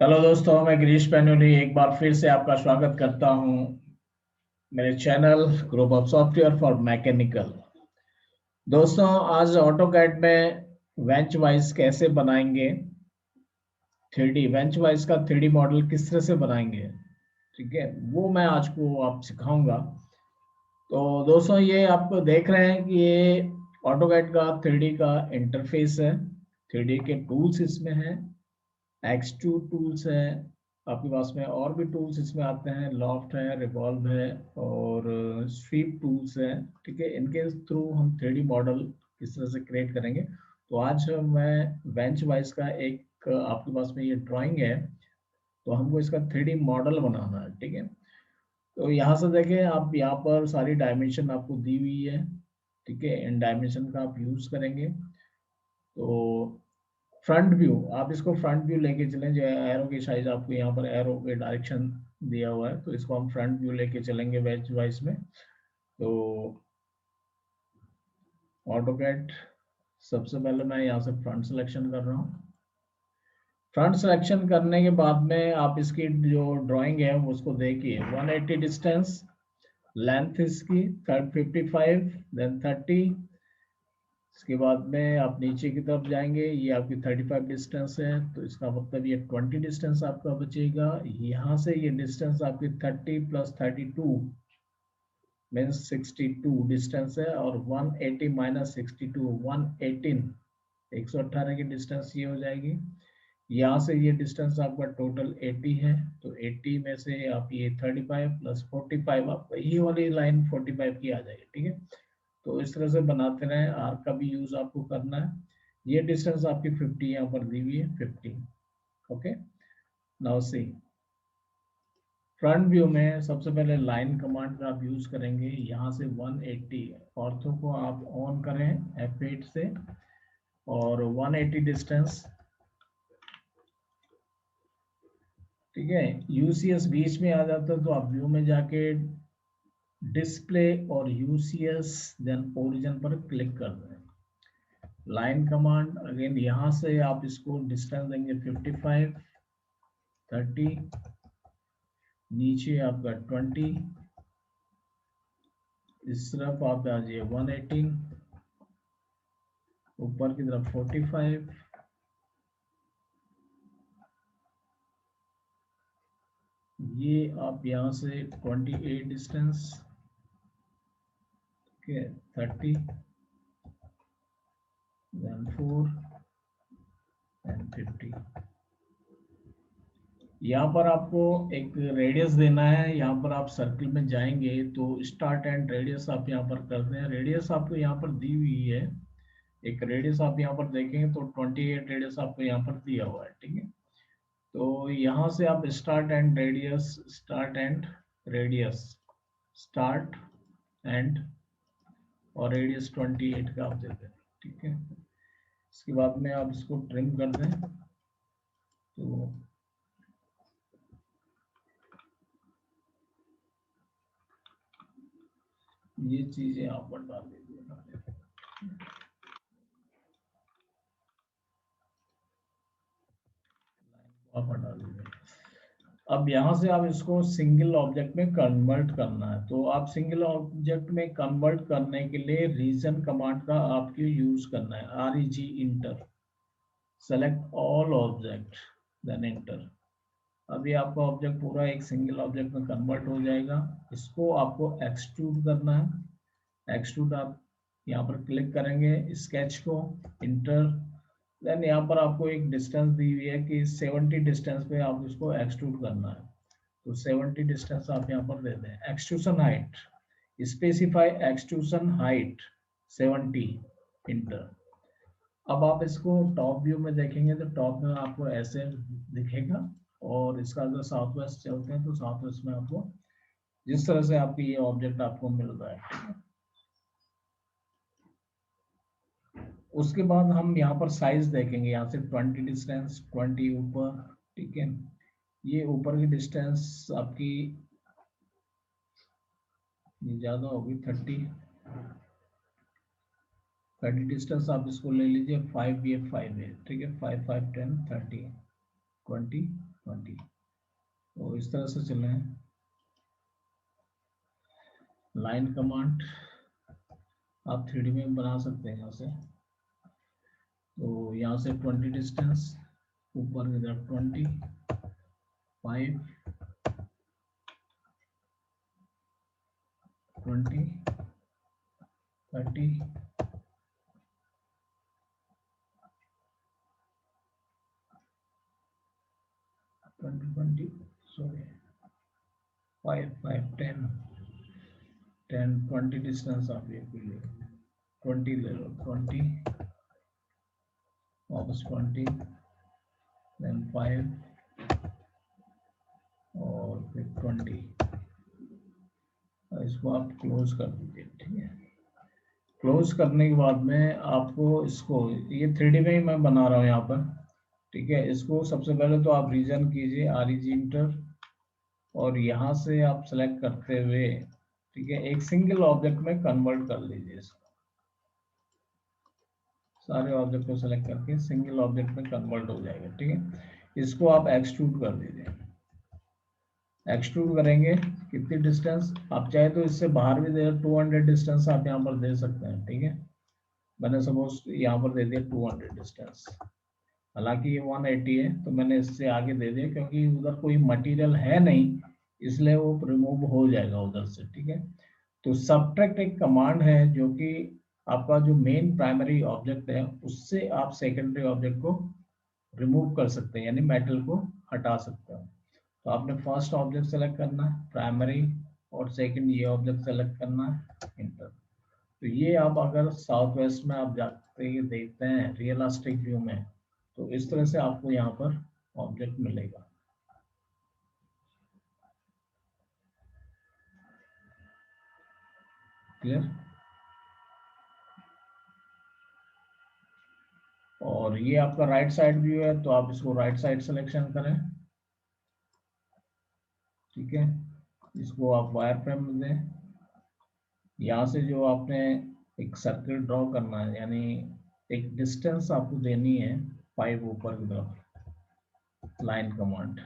Hello दोस्तों, मैं गिरीश पैनुली एक बार फिर से आपका स्वागत करता हूं मेरे channel group of software for mechanical. दोस्तों, आज ऑटोकैड में बेंच वाइज कैसे बनाएंगे, 3D बेंच वाइज का 3D मॉडल किस तरह से बनाएंगे, ठीक है, वो मैं आज को आप सिखाऊंगा। तो दोस्तों, ये आप देख रहे हैं कि ये ऑटोकैड का 3D का इंटरफेस है। 3D के टूल्स इसमें हैं, एक्सट्रूड टूल्स है आपके पास में, और भी टूल्स इसमें आते हैं, लॉफ्ट है, रिवॉल्व है और स्वीप टूल्स है। ठीक है, इनके थ्रू हम 3D मॉडल किस तरह से क्रिएट करेंगे। तो आज मैं बेंच वाइज का एक आपके पास में ये ड्राइंग है, तो हमको इसका 3D मॉडल बनाना है। ठीक है, तो यहाँ से देखें आप, यहाँ पर सारी डायमेंशन आपको दी हुई है। ठीक है, इन डायमेंशन का आप यूज करेंगे। तो फ्रंट व्यू, आप इसको फ्रंट व्यू लेके चलें, जो एरो की साइज आपको यहाँ पर एरो के डायरेक्शन दिया हुआ है, तो इसको हम फ्रंट व्यू लेके चलेंगे बेंच वाइज में। तो ऑटोकैड, सबसे पहले मैं यहाँ से फ्रंट सिलेक्शन कर रहा हूँ। फ्रंट सिलेक्शन करने के बाद में आप इसकी जो ड्राइंग है उसको देखिए। 180 डिस्टेंस, लेंथ इसकी 55, देन 30। इसके बाद में आप नीचे की तरफ जाएंगे, ये आपकी 35 डिस्टेंस है, तो इसका मतलब ये 20 डिस्टेंस आपका बचेगा। यहाँ से ये डिस्टेंस आपकी 30 प्लस 32 मीन्स 62 डिस्टेंस है, और 180 माइनस 62 118, 118 की डिस्टेंस ये हो जाएगी। यहाँ से ये डिस्टेंस आपका टोटल 80 है, तो 80 में से आप ये 35 प्लस 45, आपका ये वाली लाइन 45 की आ जाएगी। ठीक है, तो इस तरह से बनाते रहें, आर्क का भी यूज आपको करना है। ये डिस्टेंस आपकी 50 यहाँ पर दी हुई है, 50। Okay, now see front view में सबसे पहले लाइन कमांड का आप यूज करेंगे। यहाँ से 180 ऑर्थो को आप ऑन करें F8 से, और 180 डिस्टेंस। ठीक है, यूसीएस बीच में आ जाता है, तो आप व्यू में जाके डिस्प्ले और यूसीएस देन ओरिजिन पर क्लिक कर दें। लाइन कमांड अगेन, यहाँ से आप इसको डिस्टेंस देंगे 55, 30, नीचे आपका 20, इस तरफ आप आ जाइए 118, ऊपर की तरफ 45, ये आप यहाँ से 28 डिस्टेंस, ठीक है, 30, देन 4 एंड 50। यहाँ पर आपको एक रेडियस देना है। यहाँ पर आप सर्किल में जाएंगे तो स्टार्ट एंड रेडियस आप यहाँ पर करते हैं। रेडियस आपको यहाँ पर दी हुई है, एक रेडियस आप यहाँ पर देखेंगे तो 28 रेडियस आपको यहाँ पर दिया हुआ है। ठीक है, तो यहाँ से आप start and radius, start and radius, start and और रेडियस 28 का आप देते हैं। ठीक है, इसके बाद में आप इसको ट्रिम कर दें, तो ये चीजें आप पर डाल दीजिए। आप हटा दीजिए। अब यहाँ से आप इसको सिंगल ऑब्जेक्ट में कन्वर्ट करना है, तो आप सिंगल ऑब्जेक्ट में कन्वर्ट करने के लिए रीजन कमांड का आपको यूज करना है, REG enter, select all object, then enter. अभी आपका ऑब्जेक्ट पूरा एक सिंगल ऑब्जेक्ट में कन्वर्ट हो जाएगा। इसको आपको एक्सट्रूड करना है। एक्सट्रूड आप यहाँ पर क्लिक करेंगे, स्केच को इंटर, देन यहाँ पर आपको एक डिस्टेंस दी हुई है कि 70 डिस्टेंस पे आप इसको एक्सट्रूड करना है, तो 70 डिस्टेंस आप यहाँ पर दे दें। Extrusion height, specify extrusion height 70, inter. अब आप इसको टॉप व्यू में देखेंगे तो टॉप में आपको ऐसे दिखेगा, और इसका अगर साउथ वेस्ट चलते हैं तो साउथ वेस्ट में आपको जिस तरह से आपकी ये ऑब्जेक्ट आपको मिल रहा है। उसके बाद हम यहाँ पर साइज देखेंगे, यहाँ से 20 डिस्टेंस, 20 ऊपर। ठीक है, ये ऊपर की डिस्टेंस आपकी ये ज्यादा होगी, 30 डिस्टेंस आप इसको ले लीजिए। 5 ये 5 है, ठीक है, 5 5 10 30 20। 20। तो इस तरह से चले हैं। लाइन कमांड आप 3D में बना सकते हैं यहाँ से। तो यहाँ से 20 डिस्टेंस, ऊपर की तरफ 20, 5, 20, 30, 20, सॉरी 5, 5, 10, 10, 20 डिस्टेंस आप ये ले लो, 20 ले लो, 20, वापस 20, देन 5 और फिर 20। इसको आप क्लोज कर दीजिए, ठीक है। क्लोज करने के बाद में आपको इसको, ये 3D में ही मैं बना रहा हूँ यहाँ पर, ठीक है। इसको सबसे पहले तो आप रीजन कीजिए REG इंटर, और यहाँ से आप सेलेक्ट करते हुए, ठीक है, एक सिंगल ऑब्जेक्ट में कन्वर्ट कर लीजिए इसको। सारे ऑब्जेक्ट को सेलेक्ट करके सिंगल ऑब्जेक्ट में कन्वर्ट हो जाएगा, ठीक है। इसको आप एक्सट्रूड कर दीजिए। एक्सट्रूड करेंगे कितनी डिस्टेंस, आप चाहे तो इससे बाहर भी दे, 200 डिस्टेंस आप यहाँ पर दे सकते हैं, ठीक है। मैंने सपोज यहाँ पर दे दिया 200 डिस्टेंस, हालांकि ये 180 है तो मैंने इससे आगे दे दिया क्योंकि उधर कोई मटेरियल है नहीं, इसलिए वो रिमूव हो जाएगा उधर से, ठीक है। तो सबट्रैक्ट एक कमांड है जो कि आपका जो मेन प्राइमरी ऑब्जेक्ट है उससे आप सेकेंडरी ऑब्जेक्ट को रिमूव कर सकते हैं, यानी मेटल को हटा सकते हैं। तो आपने फर्स्ट ऑब्जेक्ट सेलेक्ट करना है प्राइमरी, और सेकंड ये ऑब्जेक्ट सेलेक्ट करना है इंटर। तो ये आप अगर साउथ वेस्ट में आप जाते ही देखते हैं रियलिस्टिक व्यू में, तो इस तरह से आपको यहाँ पर ऑब्जेक्ट मिलेगा। क्लियर। और ये आपका राइट साइड व्यू है, तो आप इसको राइट साइड सिलेक्शन करें, ठीक है। इसको आप वायर फ्रेम में दें। यहाँ से जो आपने एक सर्किल ड्रॉ करना है, यानी एक डिस्टेंस आपको देनी है 5 ऊपर की तरफ, लाइन कमांड।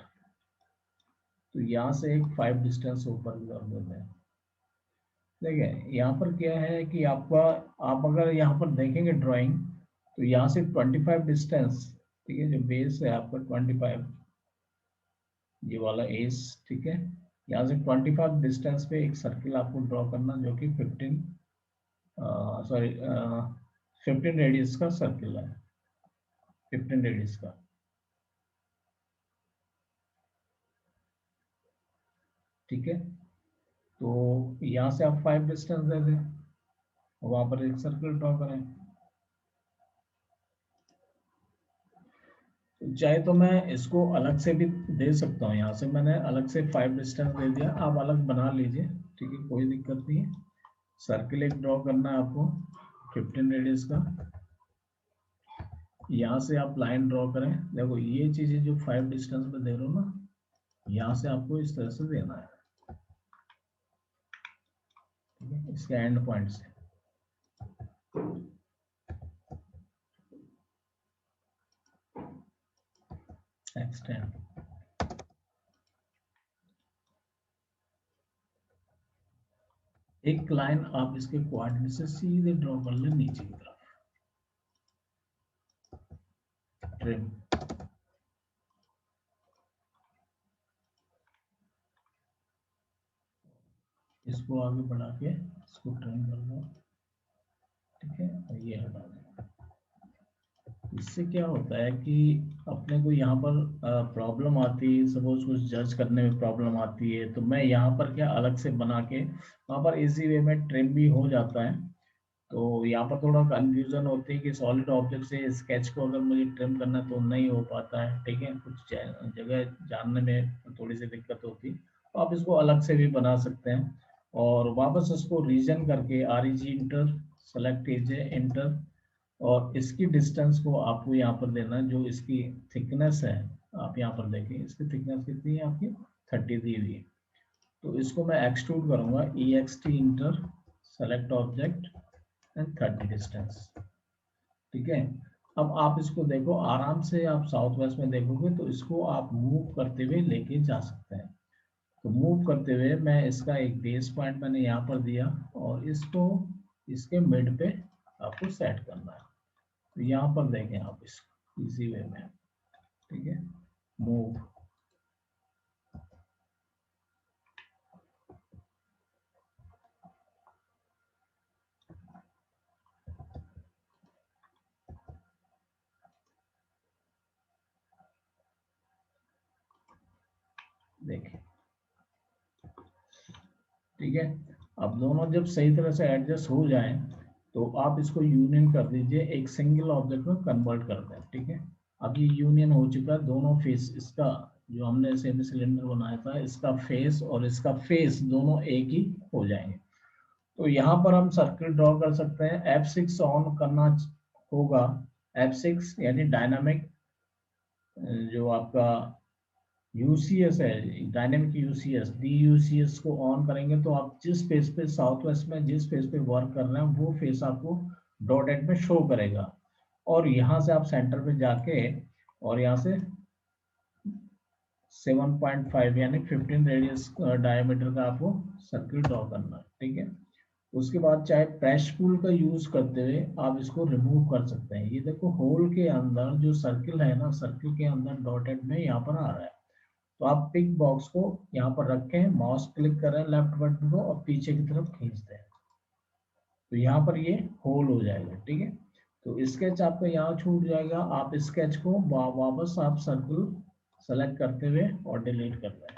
तो यहाँ से एक 5 डिस्टेंस ऊपर की तरफ देते हैं। देखिए यहाँ पर क्या है कि आपका, आप अगर यहाँ पर देखेंगे ड्राइंग, तो यहाँ से 25 डिस्टेंस, ठीक है, जो बेस है आपका 25, ये वाला एज, ठीक है। यहाँ से 25 डिस्टेंस पे एक सर्किल आपको ड्रॉ करना जो कि 15 रेडियस का सर्किल है, 15 रेडियस का, ठीक है। तो यहाँ से आप 5 डिस्टेंस दे दें, वहां पर एक सर्किल ड्रॉ करें। चाहे तो मैं इसको अलग से भी दे सकता हूँ, यहाँ से मैंने अलग से 5 डिस्टेंस दे दिया, आप अलग बना लीजिए, ठीक है, कोई दिक्कत नहीं है। सर्किल एक ड्रॉ करना है आपको 15 रेडियस का, यहाँ से आप लाइन ड्रॉ करें। देखो ये चीजें जो 5 डिस्टेंस में दे रहे हो ना, यहाँ से आपको इस तरह से देना है, ठीक है, इसके एंड पॉइंट से। एक्सटेंड, एक लाइन आप इसके कोऑर्डिनेट से सीधे ड्रॉ कर ले नीचे की तरफ, ट्रिम। इसको आगे बढ़ा के इसको ट्रिम कर दो, ठीक है, और ये हटा दो। इससे क्या होता है कि अपने को यहाँ पर प्रॉब्लम आती है, सपोज कुछ जज करने में प्रॉब्लम आती है, तो मैं यहाँ पर क्या अलग से बना के वहाँ पर इजी वे में ट्रिम भी हो जाता है। तो यहाँ पर थोड़ा कंफ्यूजन होती है कि सॉलिड ऑब्जेक्ट से स्केच को अगर मुझे ट्रिम करना है तो नहीं हो पाता है, ठीक है, कुछ जगह जानने में थोड़ी सी दिक्कत होती है, तो आप इसको अलग से भी बना सकते हैं। और वापस इसको रीजन करके REG इंटर सेलेक्ट कीजिए, इंटर, और इसकी डिस्टेंस को आपको यहाँ पर देना है, जो इसकी थिकनेस है, आप यहाँ पर देखें इसकी थिकनेस कितनी है आपकी, 30 दी हुई है। तो इसको मैं एक्सट्रूड करूंगा, EXT inter select object and 30 distance, ठीक है। अब आप इसको देखो आराम से, आप साउथ वेस्ट में देखोगे तो इसको आप मूव करते हुए लेके जा सकते हैं। तो मूव करते हुए मैं इसका एक बेस पॉइंट मैंने यहाँ पर दिया और इसको इसके मिड पे आपको सेट करना है। तो यहाँ पर देखें आप इसको इजी वे में, ठीक है, मूव। देखिए, ठीक है। अब दोनों जब सही तरह से एडजस्ट हो जाएं तो आप इसको यूनियन कर दीजिए, एक सिंगल ऑब्जेक्ट में कन्वर्ट कर दें, ठीक है। अब ये यूनियन हो चुका है, दोनों फेस इसका जो हमने सेमी सिलेंडर बनाया था इसका फेस और इसका फेस दोनों एक ही हो जाएंगे। तो यहाँ पर हम सर्किल ड्रॉ कर सकते हैं। F6 ऑन करना होगा, F6 यानी डायनामिक जो आपका यूसीएस है, डायनेमिक यूसीएस, DUCS को ऑन करेंगे तो आप जिस फेस पे साउथ वेस्ट में जिस फेस पे वर्क कर रहे हैं वो फेस आपको डॉटेड में शो करेगा। और यहाँ से आप सेंटर पे जाके और यहाँ से 7.5 यानी 15 रेडियस डायमीटर का आपको सर्किल ड्रॉ करना है, ठीक है। उसके बाद चाहे प्रेस टूल का यूज करते हुए आप इसको रिमूव कर सकते हैं। ये देखो होल के अंदर जो सर्किल है ना, सर्किल के अंदर डॉटेड में यहाँ पर आ रहा है। तो आप पिक बॉक्स को यहाँ पर रखें, माउस क्लिक करें लेफ्ट बटन को और पीछे की तरफ खींच दें, तो यहाँ पर ये होल हो जाएगा, ठीक है। तो स्केच आपका यहाँ छूट जाएगा, आप स्केच को वापस आप सर्कल सेलेक्ट करते हुए और डिलीट कर दें,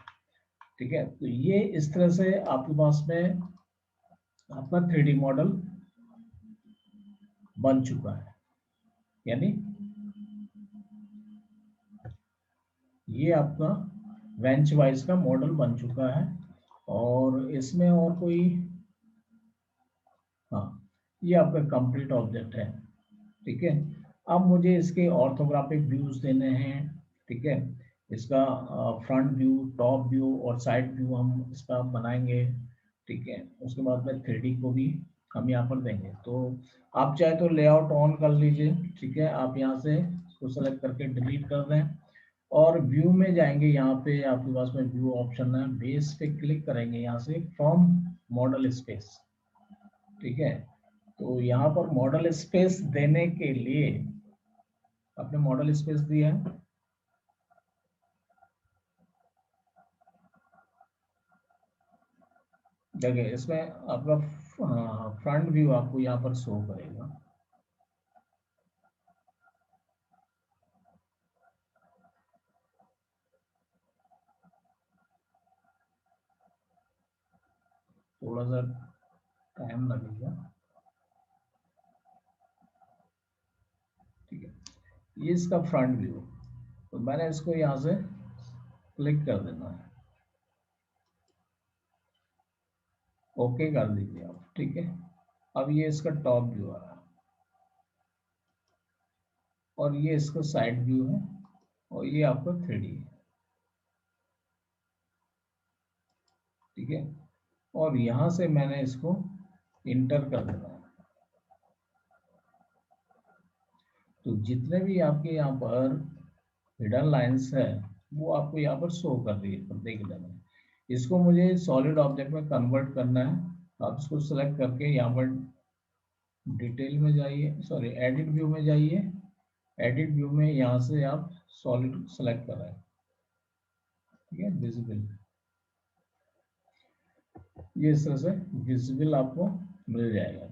ठीक है। तो ये इस तरह से आपके पास में आपका 3D मॉडल बन चुका है। यानी ये आपका बेंच वाइज का मॉडल बन चुका है। और इसमें और कोई, हाँ, ये आपका कंप्लीट ऑब्जेक्ट है, ठीक है। अब मुझे इसके ऑर्थोग्राफिक व्यूज देने हैं, ठीक है। इसका फ्रंट व्यू, टॉप व्यू और साइड व्यू हम इसका बनाएंगे, ठीक है। उसके बाद में 3D को भी हम यहाँ पर देंगे। तो आप चाहे तो लेआउट ऑन कर लीजिए, ठीक है। आप यहाँ से इसको सेलेक्ट करके डिलीट कर दें और व्यू में जाएंगे, यहाँ पे आपके पास में व्यू ऑप्शन है, बेस पे क्लिक करेंगे यहाँ से फ्रॉम मॉडल स्पेस, ठीक है। तो यहाँ पर मॉडल स्पेस देने के लिए आपने मॉडल स्पेस दिया है, देखिए इसमें आपका फ्रंट व्यू आपको यहाँ पर शो करेगा। थोड़ा सा टाइम लगेगा, ठीक है। ये इसका फ्रंट व्यू, तो मैंने इसको यहाँ से क्लिक कर देना है, ओके कर दीजिए आप, ठीक है। अब ये इसका टॉप व्यू आ रहा है और ये इसका साइड व्यू है और ये आपका 3D है, ठीक है। और यहाँ से मैंने इसको इंटर कर देना है। तो जितने भी आपके यहाँ पर हिडन लाइंस है वो आपको यहाँ पर शो कर रही है प्रत्येक लेवल। इसको मुझे सॉलिड ऑब्जेक्ट में कन्वर्ट करना है, तो आप इसको सेलेक्ट करके यहाँ पर डिटेल में जाइए, सॉरी एडिट व्यू में जाइए। एडिट व्यू में यहाँ से आप सॉलिड सेलेक्ट करें, ठीक है, विजिबल। ये इस तरह से विजिबल आपको मिल जाएगा।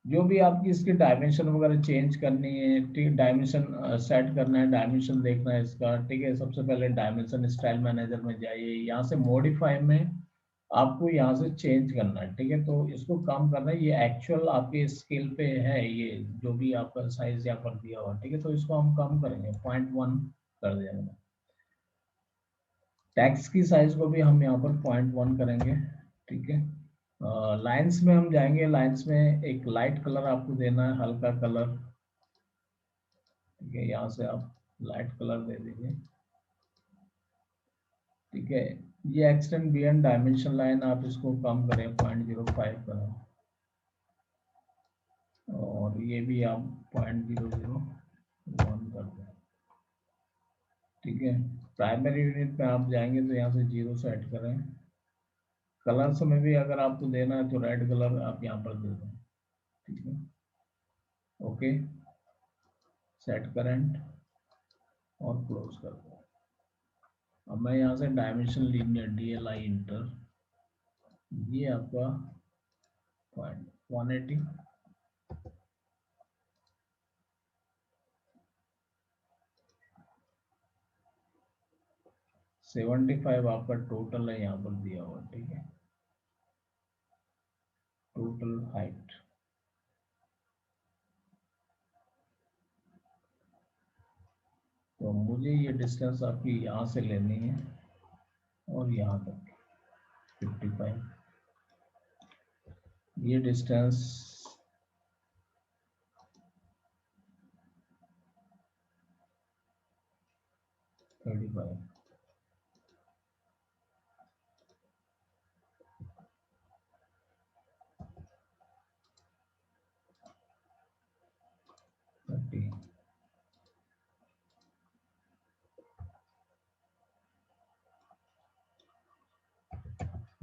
जो भी आपकी इसकी डायमेंशन वगैरह चेंज करनी है, ठीक, डायमेंशन सेट करना है, डायमेंशन देखना है इसका, ठीक है। सबसे पहले डायमेंशन स्टाइल मैनेजर में जाइए, यहाँ से मॉडिफाई में आपको यहाँ से चेंज करना है, ठीक है। तो इसको कम करना है, ये एक्चुअल आपके स्केल पे है, ये जो भी आपका साइज यहाँ पर दिया हुआ, ठीक है। तो इसको हम कम करेंगे, 0.1 कर दिया मैंने। टेक्स्ट की साइज को भी हम यहाँ पर 0.1 करेंगे, ठीक है। लाइंस में हम जाएंगे, लाइंस में एक लाइट कलर आपको देना है, हल्का कलर, ठीक है। यहाँ से आप लाइट कलर दे दीजिए, ठीक है। ये एक्सटेंड बियॉन्ड डायमेंशन लाइन आप इसको कम करें, 0.05 करें, और ये भी आप 0.001 कर दें। ठीक है, प्राइमरी यूनिट में आप जाएंगे तो यहाँ से 0 सेट करें। कलर्स में भी अगर आपको देना है तो रेड कलर आप यहाँ पर दे दें। ठीक है, ओके, सेट करंट और क्लोज कर दो। अब मैं यहाँ से डायमेंशन लीनियर DLI इंटर, ये आपका 180, 75 आपका टोटल है यहाँ पर दिया हुआ। ठीक है, टोटल हाइट, तो मुझे ये डिस्टेंस आपकी यहाँ से लेनी है और यहाँ तक 55, ये डिस्टेंस 35,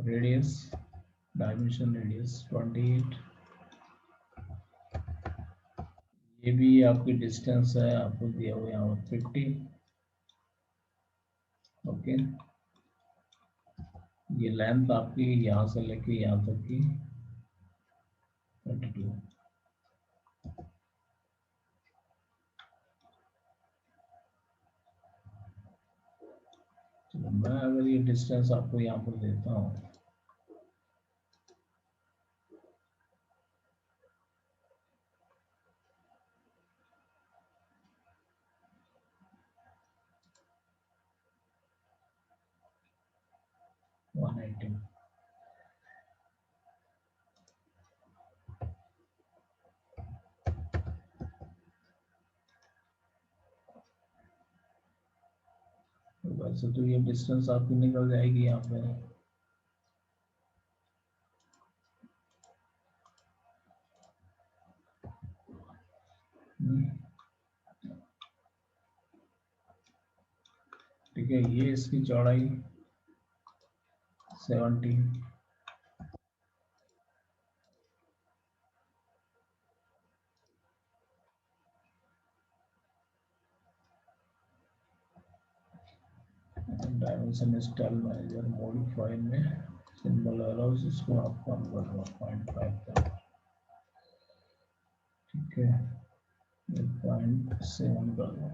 रेडियस, डायमेंशन रेडियस 28, ये भी आपकी डिस्टेंस है, आपको दिया हुआ यहाँ 50। ओके, ये लेंथ आपकी यहाँ से लेके यहाँ तक की 32। चलो मैं अगर ये डिस्टेंस आपको यहाँ पर देता हूँ, वैसे तो ये डिस्टेंस आपकी निकल जाएगी यहाँ पे। ठीक है, ये इसकी चौड़ाई 70, डायमेंशन स्टाइल मैनेजर मॉडिफाई में सिंबल अलाउज, इसको आप कम कर दो 0.5 तक। ठीक है, 0.7 कर दो।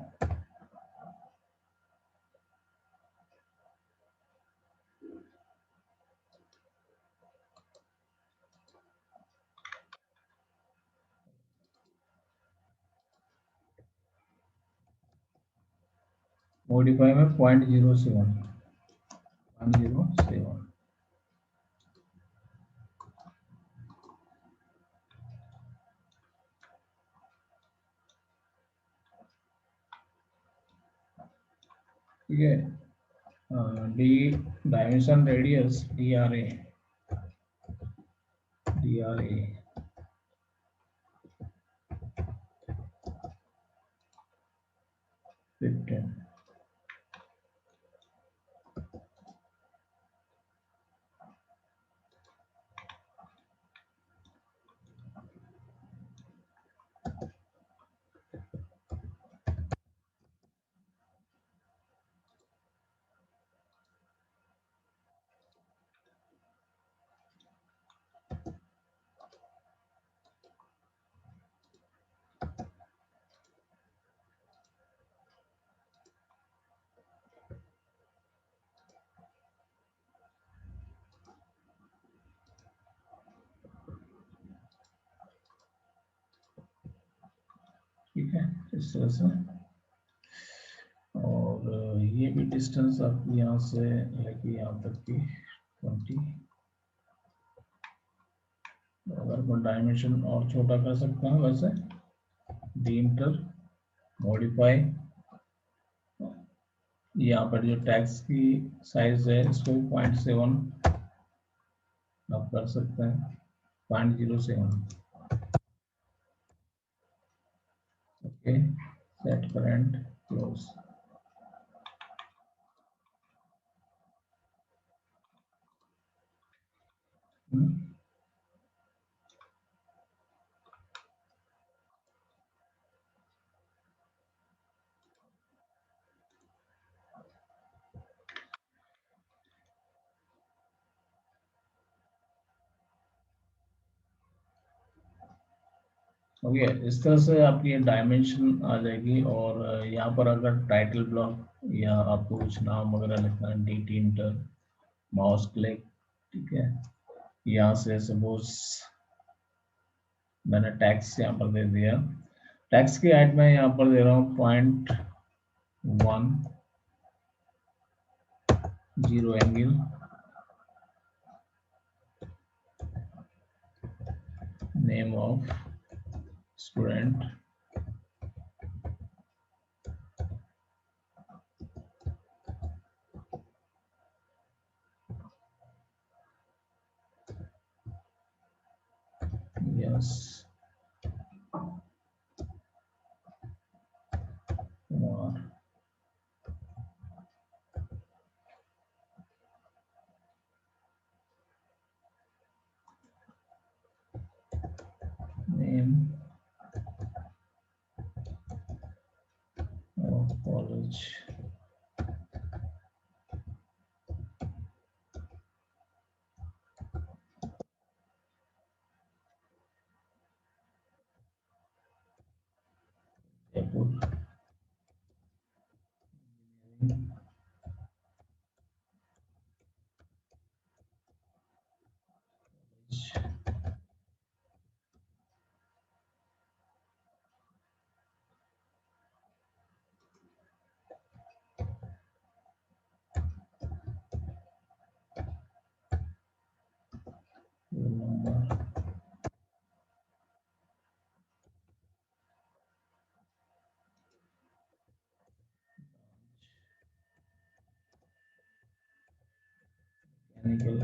मॉडिफाई में 0.07, 0.07। ठीक है, डी डायमेंशन रेडियस DRA, 15। ठीक है, इस तरह से। और ये भी डिस्टेंस आपकी यहाँ से लेके यहाँ तक की 20। अगर मैं डायमेंशन और छोटा कर सकता हूँ वैसे, डी इंटर मॉडिफाई, यहाँ पर जो टैक्स की साइज है इसको 0.7 आप कर सकते हैं, 0.07। set current close. ओके, इस तरह से आपकी डायमेंशन आ जाएगी। और यहाँ पर अगर टाइटल ब्लॉक या आपको कुछ नाम वगैरह लिखना है, डी इंटर माउस क्लिक, ठीक है। यहाँ से सपोज मैंने टैक्स यहाँ पर दे दिया, टैक्स की हाइट में यहाँ पर दे रहा हूँ 0.10 angle, name of student, yes Kumar, name of college, Jaipur, number, mechanical,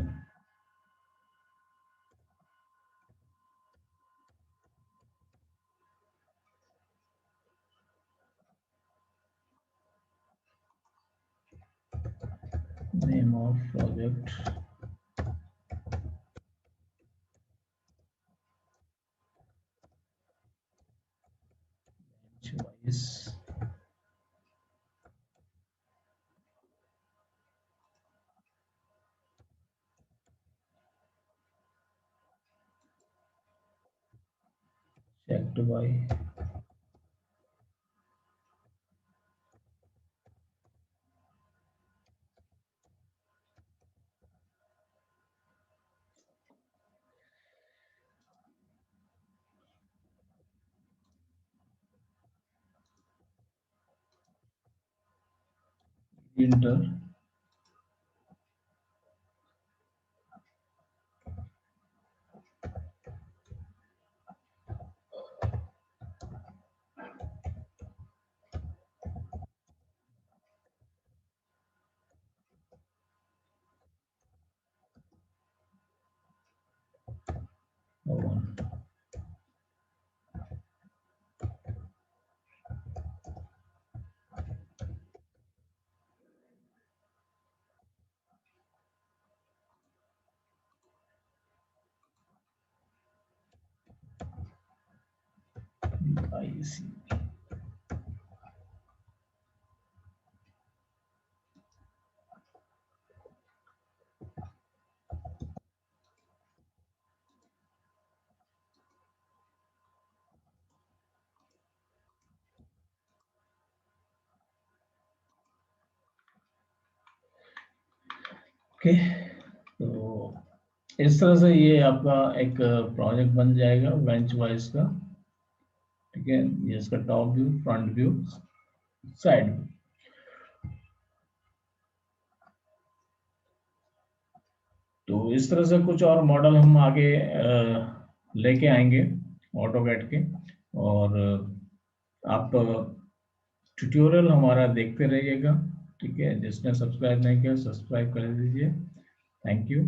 name of project, wise, checked by, inter, IC, okay. तो इस तरह से ये आपका एक प्रोजेक्ट बन जाएगा बेंच वाइज का, ठीक है। ये इसका top view, front view, side view. तो इस तरह से कुछ और मॉडल हम आगे लेके आएंगे ऑटोकैड के। और आप ट्यूटोरियल हमारा देखते रहिएगा, ठीक है। जिसने सब्सक्राइब नहीं किया सब्सक्राइब कर दीजिए। Thank you.